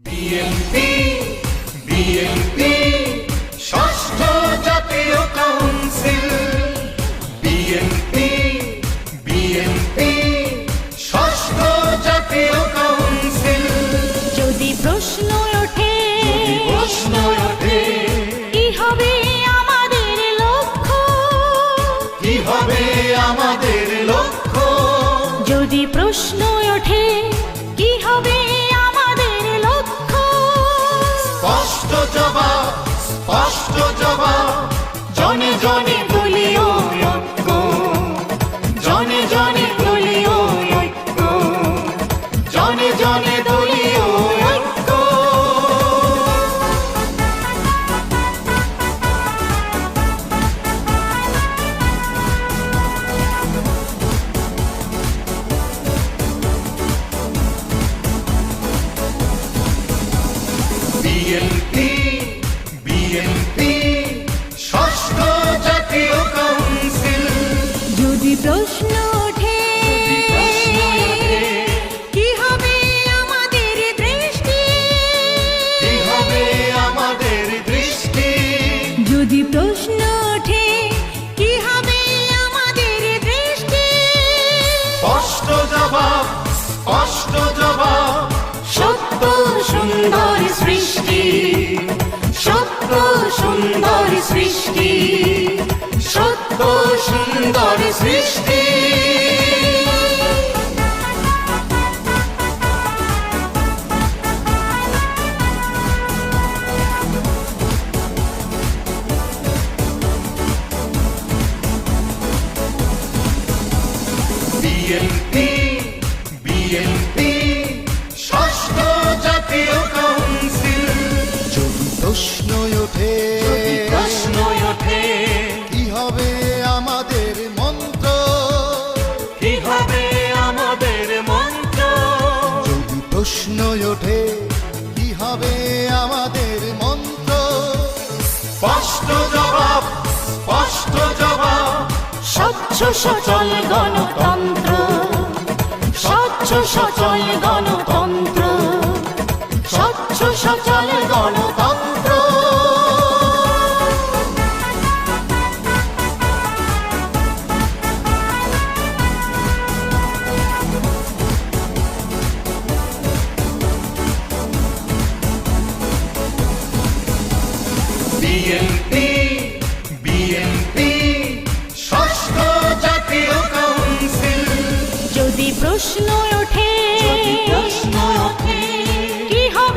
BNP BNP ষষ্ঠ জাতীয় council BNP BNP ষষ্ঠ জাতীয় কাউন্সিল যদি প্রশ্ন ওঠে কি হবে আমাদের লক্ষ্য, কি হবে আমাদের লক্ষ্য, যদি প্রশ্ন ওঠে কি হবে আমাদের লক্ষ্য, স্পষ্ট জবাব জনে জনে দলীয় ঐক্য, জনে জনে দলীয় ঐক্য, জনে জনে দলীয় ঐক্য। বিএনপি বিএনপি ষষ্ঠ জাতীয় কাউন্সিল যদি প্রশ্ন ওঠে কি হবে আমাদের দৃষ্টি, কি হবে আমাদের দৃষ্টি, যদি প্রশ্ন ওঠে কি হবে আমাদের দৃষ্টি, স্পষ্ট জবাব সত্য সুন্দর সৃষ্টি, সত্য সুন্দর সৃষ্টি, সত্য সুন্দর সৃষ্টি। বিএনপি বিএনপি ষষ্ঠ জাতীয় কাউন্সিল যদি প্রশ্ন ওঠে কি হবে আমাদের মন্ত্র, কি হবে আমাদের মন্ত্র, যদি প্রশ্ন ওঠে কি হবে আমাদের মন্ত্র, স্পষ্ট জবাব স্বচ্ছ সচল গণতন্ত্র, স্বচ্ছ সচল গণতন্ত্র, স্বচ্ছ সচল গণতন্ত্র।